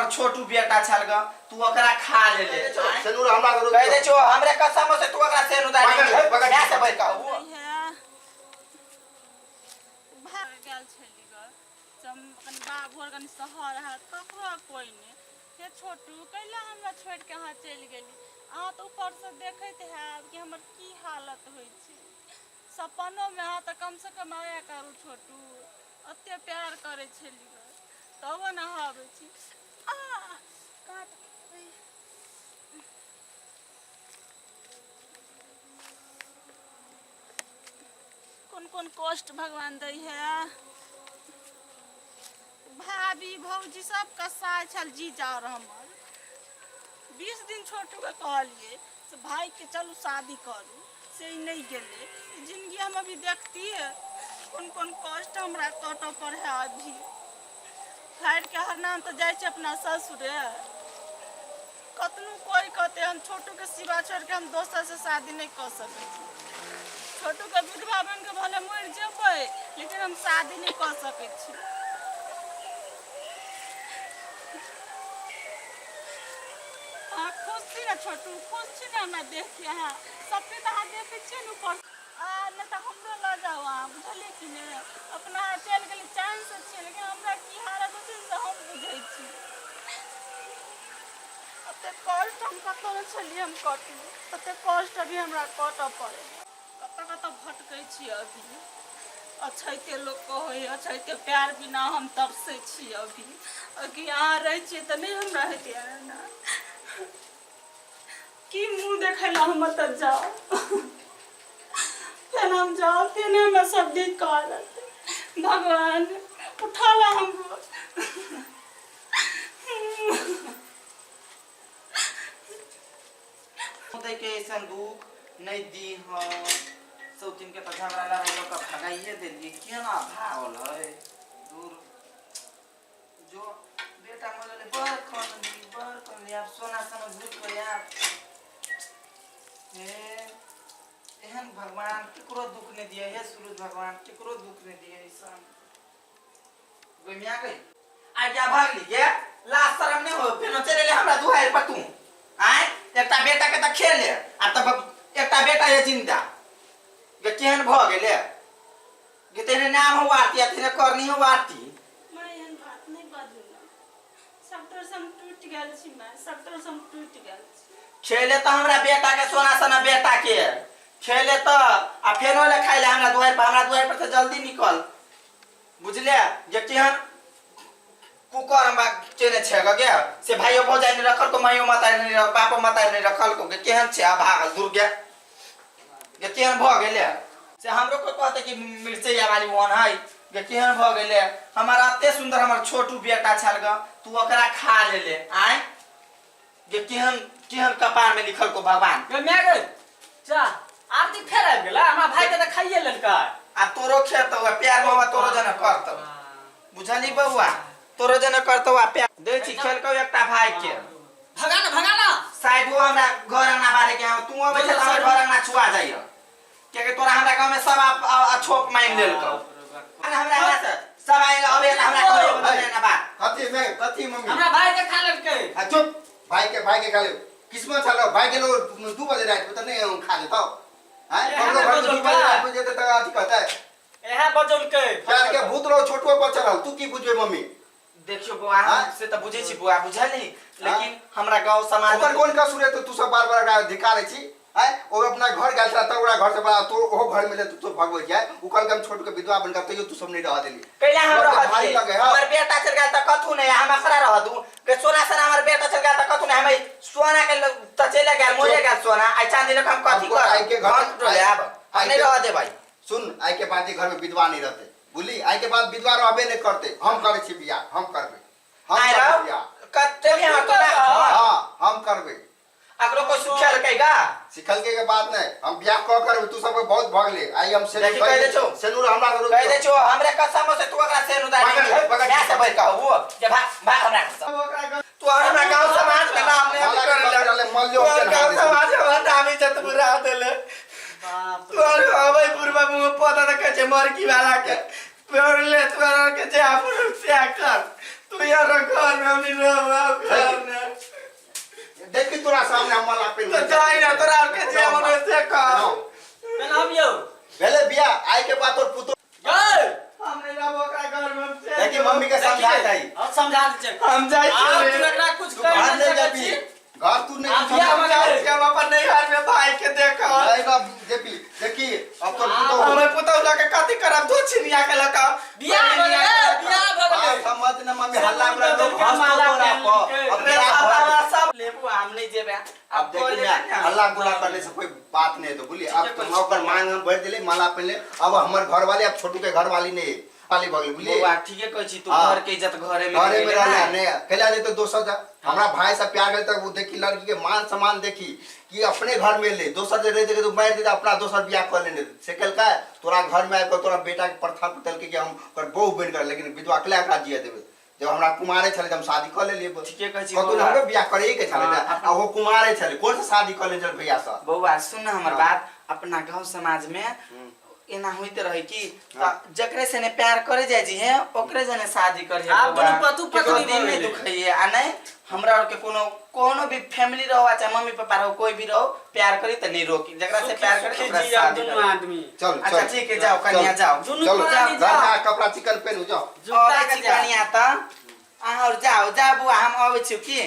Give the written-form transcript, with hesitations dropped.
हमर छोटू बेटा छल ग तू ओकरा खा ले ले सेनुर हमरा करू कह दे छो हमरे कसम से तू ओकरा सेनुर दाई मैं से भाई कहू भाग गेल छली ग सम कनी बाबू और कनी शहर है ककरो कोई ने हे छोटू कैला हमरा छोड़ के हां चल गेली आ तो ऊपर से देखैत है कि हमर की हालत होई छै सपनों में आ त कम से कम आया करू छोटू अत्ते प्यार करे छली ग तब न आबै छी आ काट कौन कष्ट भगवान दै है भाभी भौजी सब कसाय छल जीजा और हमर 20 दिन छोटू के कहलिए से भाई के चलू शादी करू से नहीं गेले जिंदगी हम अभी देखती है कौन कष्ट हमरा कट पर है अभी फाइट के हर नाम तो जाए अपना ससुर कतनू कोई कहते हम छोटू के सिवा छोड़ के हम दोसर से शादी नहीं कर सकते छोटू के विधवा बन के भले मर जेबै लेकिन हम शादी नहीं कर सके छी खुश छी ना छोटू खुश छी ना हमरा देख के हाँ सबके तो हाँ देखे छी न ऊपर नहीं तो हमरो ल जाओ बुझलिए कि नहीं अपना चल गए चांस से छी लेकिन हमरा की हालत होते से हम बुझे छी अते कष्ट हम कतो छलिए हम कटू अते कष्ट अभी हमरा कट पड़े कत भटकै छी अभी अच्छे लोग कहे अच्छे प्यार बिना हम तरसे छी अभी यहाँ रह तो नहीं हम रहते ना की मुँह देखे ला हम त जाओ फिर हम जाओ फिर हमें सब दिक्कत भगवान उठा ला हमको के संदूक नहीं दी हम सौतीन के तो झगड़ा लड़ाई का भगाइए दिल्ली केना भागल है दूर जो बेटा मोले बर कौन ली अब सोना सोना भूत को यार एहन भगवान केकरो दुख नहीं दिए हे सूरज भगवान केकरो दुख नहीं दिए ऐसा गोमिया गई आ क्या भाग ली के लास्ट शर्म नहीं हो फिर चले ले हमरा दुहाई पर तू आए एकटा बेटा के त खेले आ तब एकटा बेटा ये जिंदा गे केहन भ गेले गे तेने नाम हो आरती आ तेने करनी हो आरती मैं एहन बात नहीं बाजूला सब तरह से हम टूट गेल छी मैं सब तरह से हम टूट गेल छी खेले त हमरा बेटा के सोना सोना बेटा के खेले त आ फेनो ले खाइले हमरा दुआर पर से जल्दी निकल बुझले जे केहन कुकर में चेने छे गे से भाइयो भौजाई ने रखल को माइयो माता ने बापो माता ने रखल को के केहन छे आ भागल दुर्गे गे केहन भ गेले से हमरो को कहते कि मिर्चैया वाली वन है गे केहन भ गेले हमारा अत्ते सुंदर हमर छोटू बेटा छल ग तू ओकरा खा ले ले आय गे केहन केहन कपार में लिखल को भगवान गे मैं गे जा आरती फेर आ गेला हमरा भाई के त खाइए लेलका आ तोरो खेत हो प्यार बाबा तोरो जन करत बुझली बउआ तोरो जन करतो आ प्यार दे छी खेल को एकटा भाई के भगाना साइड वो हमरा घर अंगना बारे के तू अब से हमर घर अंगना छुआ जाइयो के तोरा हमरा गांव में सब छोप मांग लेल को हमरा यहाँ से सब आए अबे हमरा कोई बोले ना बात कथी मम्मी हमरा भाई के खा लेलके आ चुप भाई के खा ले किस्मत छलो भाई के लोग 2 बजे रात में त नहीं खा लेतो हैं हम लोग 2 बजे रात में जेते त अथी कहता है एहा बजल के प्यार के भूत रो छोटो पर चढ़ल तू की बुझबे मम्मी देखियो बुआ से त बुझे छी बुआ बुझली लेकिन हमरा गांव समाज ओकर कोन का सुरे तो तू सब बार धिकारे छी हैं ओ अपना घर गेल था त ओकरा घर से बड़ा तो ओ घर में तू तो भगवे जाए उ कल हम छोट के विधवा बनकर तइयो तू सब नहीं रह देली कैला हमरा भाई लगे हमर बेटा चल गेल त कथु नहीं हम खरा रह दू के सोना से हमर बेटा चल गेल त कथु नहीं हम सोना के त चले गेल मोरे गेल सोना आई चांदी ले हम कथि कर आई के घर टोले आब नहीं रह दे भाई सुन आई के बाद घर में विधवा नहीं रहते बुली आई के बाद विधवा रहबे नहीं करते हम करे छी बियाह हम करबे हम करबे बियाह कते में हम तो हां हम करबे अगलो को सिखल कइगा सिखल के बात नहीं हम बियाह क करबे तू सब बहुत भगले आई हम से कह दे छो सेनुर हमरा कह दे छो हमरे कसम से तू ओकरा सेनु दानी मैं से भाई कहू जे भाग हमरा तू हमरा गांव समाज में नाम नहीं कर ले मल जो गांव समाज में दामी जत बुरा देले तू अबे पूर्वा मुंह पता त कचे मर की वाला के पेड़ ले तू के जे आप से कर तू यार घर में हमनी रहबा देखी तोरा सामने हम माला पे तो जाई ना तोरा के जे मन से कर पहनाबियो पहले बिया आई के बाद तोर पुतो गए हमने रहबो ओकरा घर में हम से देखी मम्मी के समझा जाई अब समझा दे हम जाई आप छी एकरा कुछ तू कर घर नहीं ले सकत जेपी छी घर तू नहीं आप कुछ बिया समझा। में हम जाई हम अपन नैहर में भाई के देखो नहीं ना जेपी देखी अब तोर पुतो हमें पुतौ लगे कथि करब दो छिनिया के लका बिया भगले बिया भगले बात समझ ना मम्मी हल्ला में लोग के हंस माला तोरा पहन पर के। अब अपने बिया साला भर सब लेबू हम नहीं जेबे अब देखी मैं हल्ला गुला करने से कोई बात नहीं है तो बोलिए अब तुम ओकर मांग हम भर दिले माला पहनले अब हमर घर वाले अब छोटू के घर वाली नहीं खाली बगल बोलिए बुआ ठीके कहै छी तू हाँ। घर के इज्जत घरे में घरे में रखेले रहना ना। नहीं कहला जे तो दोसर जा हमरा भाई से प्यार करे तक वो देखी लड़की के मान सम्मान देखी कि अपने घर में ले दोसर जे रह दे तो मार दे अपना दोसर बियाह कर लेने से कल का तोरा घर में आके तोरा बेटा के प्रथा पुतल के हम कर बहु बन कर लेकिन विधवा के एकरा जिया देबे जब हमरा कुमारे छले हम शादी कर ले लिए ठीके कहै छी कतौ बौआ। हमरो बियाह करे के छले हाँ, आ वो कुमारे छले कोन से शादी कर ले चल भैया सा बौआ सुन ना हमर हाँ। बात अपना गांव समाज में एना होइत रहे कि जकरे से ने प्यार करे जाय जी है ओकरे जने शादी करे आप दुनू पतु पत्नी दिन में बनले। दुखइए आ नहीं हमरा और के कोनो भी फैमिली रहो चाहे मम्मी पापा रहो कोई भी रहो प्यार करी त नहीं रोकी जकरा से प्यार करे ओकरा से जी आप शादी दोनों करे। आदमी चल अच्छा चल ठीक है जाओ कन्या जाओ दुनू चलो प्राणी जा जाओ। कपड़ा चिकन पहन जाओ जूता और के चिकनिया त अहाँ और जाओ जा बुआ हम आबै छी की